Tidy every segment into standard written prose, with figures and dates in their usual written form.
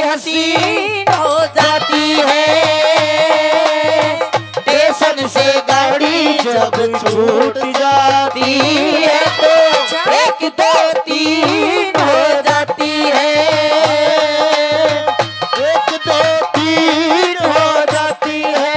हसीन हो जाती है। स्टेशन से गाड़ी जब छूट जाती है तो 1 2 3 हो जाती है। 1 2 3 हो जाती है।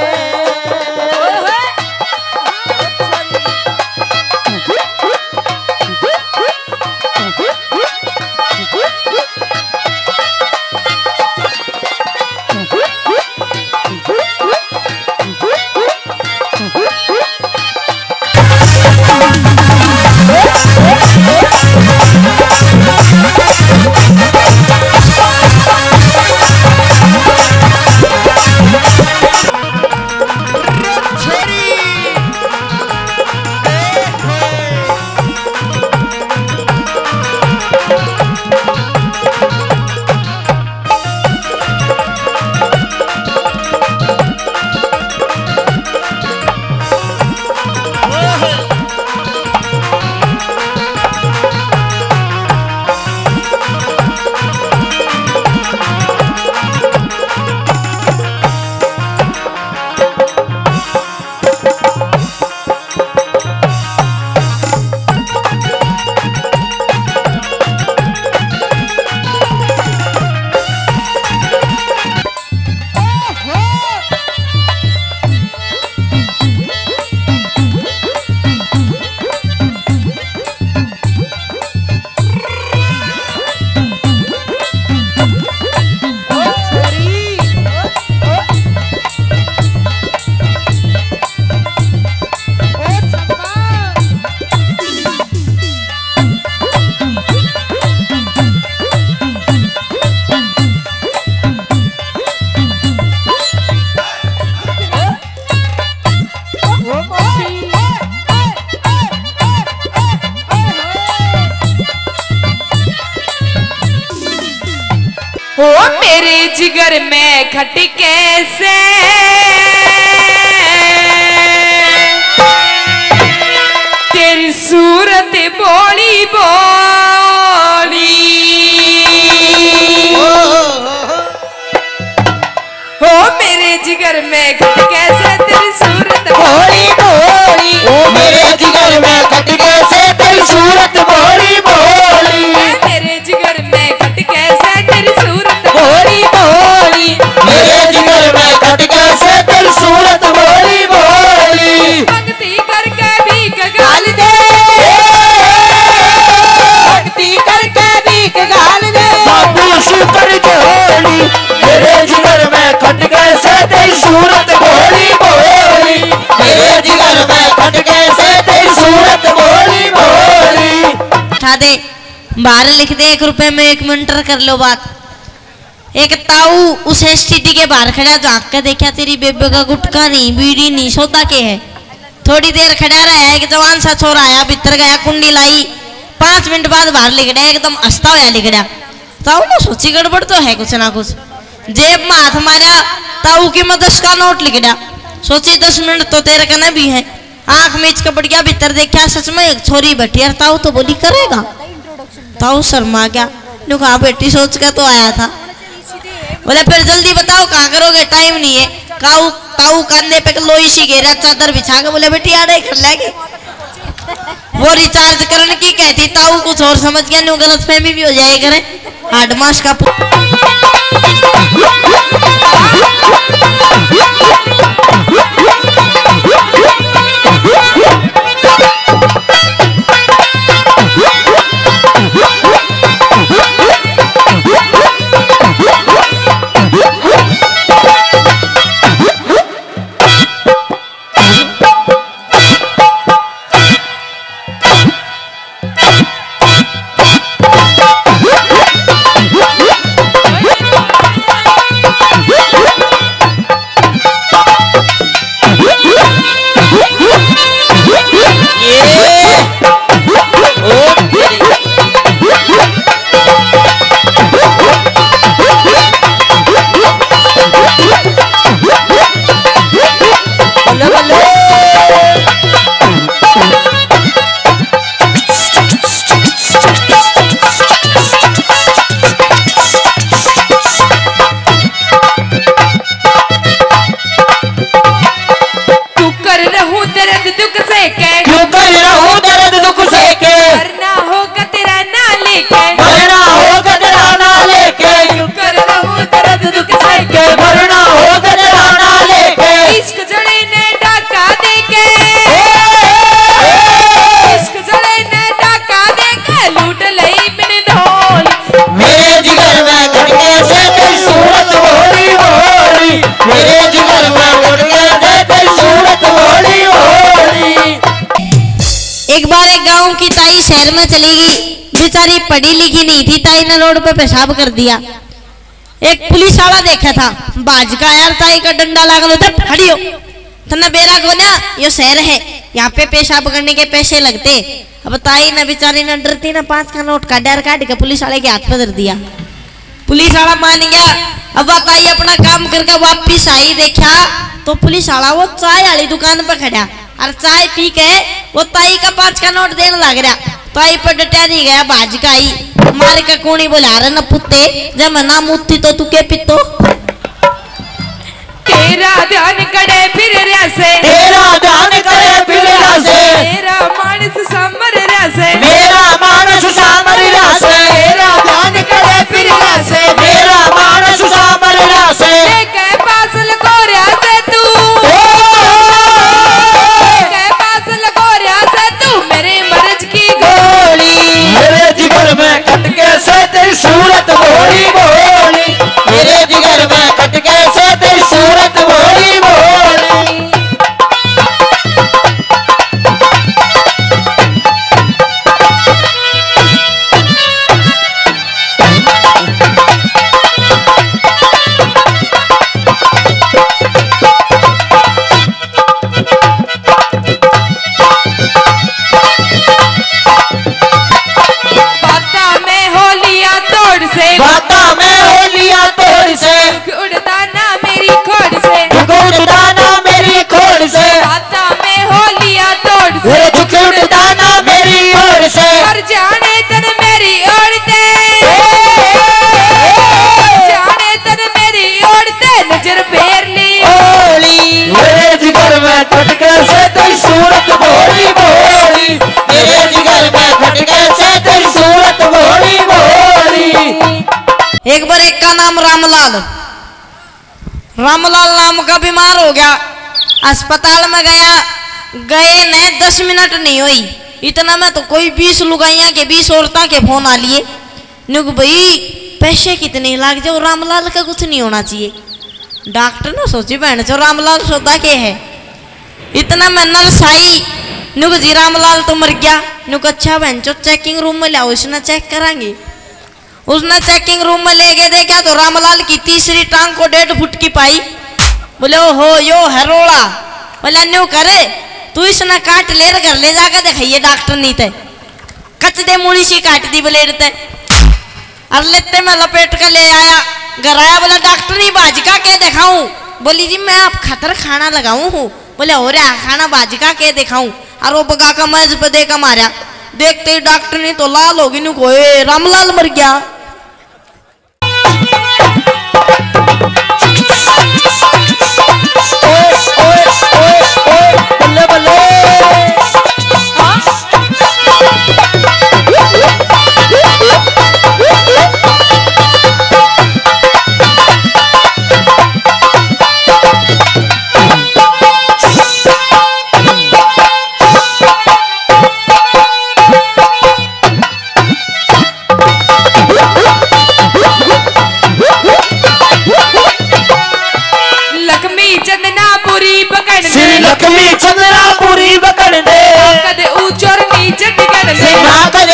हो मेरे जिगर में खटके से तेरी सूरत बोली बोली। हो मेरे जिगर में खटके से तेरी सूरत बोली बोली। ओ मेरे जिगर में खटके से तेरी सूरत बोली बोली। मेरे जिगर में खटके से तेरी सूरत बोली बोली। मेरे जिगर में खटके से तेरी सूरत बोली बोली। भक्ति करके भी गाल दे, भक्ति करके भी गाल दे। बाबू शुक्र जोड़ी। मेरे जिगर में खटके से तेरी सूरत बोली बोली। मेरे जिगर में खटके से तेरी सूरत बोली बोली। उठा दे, बाहर लिख दे 1 रुपए में 1 मिनट कर लो बात। एक ताऊ उस एसटीडी के बाहर खड़ा झांक के देखा तेरी बेबे का गुटका नहीं, बीड़ी नहीं, सौदा के है। थोड़ी देर खड़ा रहा, एक जवान सा छोरा आया, भीतर गया, कुंडी लाई। 5 मिनट बाद बाहर लिखड़ा, एकदम हंसता हुआ लिखड़ा। ताऊ ने सोची गड़बड़ तो है कुछ ना कुछ, जेब में हाथ मारा, ताऊ की में 10 का नोट लिखड़ा। सोची 10 मिनट तो तेरे कने भी है। आंख मीच के बढ़ गया, भीतर देखा सच में एक छोरी बैठी है। ताऊ तो बोली करेगा, ताऊ शर्मा गया। कहा बेटी सोच के तो आया था। बोले फिर जल्दी बताओ कहाँ करोगे, टाइम नहीं है। काऊ ताऊ कंधे पे लोई सी घेरा चादर बिछा के बोले बेटी आड़े कर लेगी। वो रिचार्ज करने की कहती, ताऊ कुछ और समझ गया, न्यू गलत फहमी भी हो जाए करे। 8 मास का शहर में चली गई, बेचारी पढ़ी लिखी नहीं थी, ताई ने रोड पे पेशाब कर दिया। एक पुलिस वाला देखा था, बाज का यार ताई का डंडा लागल होता, खड़ी हो तने बेरा को ना, ये शहर है, यहाँ पे पेशाब करने के पैसे लगते। अब ताई ने बेचारी ने डरती ना 5 का नोट काट के पुलिस वाले के हाथ पे धर दिया। पुलिस वाला मान गया। अब ताई अपना काम करके वापिस आई, देखा तो पुलिस वाला वो चाय वाली दुकान पे खड़ा और चाय पी के वो ताई का 5 का नोट देने लग रहा। ताई पर डटा नहीं गया, बाज का आई मार का कोनी बोला, अरे न पुत्ते जब मैं ना मुत्ती तो तू के पितो। तेरा ध्यान करे फिर रसे, तेरा ध्यान करे फिर रसे, मेरा मानस सामर रसे, मेरा मानस सामर रसे, तेरा ध्यान करे फिर रसे, मेरा मानस सामर रसे। के पासल को रसे तू, के पासल को रसे तू, मेरे मर्ज की गोली, मेरे जिगर में खटके से तेरी सूरत भोली भोली, मेरे जिगर में खटके से तेरी सूरत भोली भोली। बाता में होलिया तोड़ से, बाता में होलिया तोड़ से, उड़ता ना मेरी खोड़ से, उड़ता ना मेरी खोड़ से, बाता में होलिया तोड़ से, उड़ता ना मेरी ओर से। और जाने तन मेरी ओढ़ते, जाने तन मेरी ओढ़ते, नजर फेर ली होली, मेरे जिगर में खटके से तेरी सूरत भोली भोली, मेरे जिगर में खटके से तेरी सूरत भोली भोली। एक बार एक का नाम रामलाल, रामलाल नाम का बीमार हो गया, अस्पताल में गया, गए ने 10 मिनट नहीं हुई, इतना में तो कोई 20 लुगाइयां के 20 औरतां के फोन आ लिए। नुक भाई पैसे कितने लाग जाओ, रामलाल का कुछ नहीं होना चाहिए। डॉक्टर ने सोची बहन चो रामलाल सोता के है। इतना में नर्स आई, नुक जी रामलाल तो मर गया। नुक अच्छा बहन चो चेकिंग रूम में लाओ, इसने चेक करांगे। उसने चेकिंग रूम में ले गए, देखा तो रामलाल की तीसरी टांग को 1.5 फुट की पाई। बोले ओ हो यो हरोड़ा, बोला न्यू करे तू इसने काट ले घर ले जाकर दिखाइए डॉक्टर नहीं थे, कच दे मुड़ी सी काट दी ब्लेड ते, और लेते में लपेट कर ले आया घर आया। बोला डॉक्टर नहीं बाजिका के दिखाऊं, बोली जी मैं आप खातर खाना लगाऊं हूँ। बोले हो रहा खाना बाजिका के दिखाऊं, और वो बगा का मेज पे दे का मारा। देखते ही डॉक्टर ने तो लाल होगी, नु को रामलाल मर गया। बल्ले बल्ले लक्ष्मी चंदनापुरी पकड़ श्री ले, लक्ष्मी चंद्रापुरी पकड़ दे, कद ऊंच और नीच टिकड़ ले, ना कद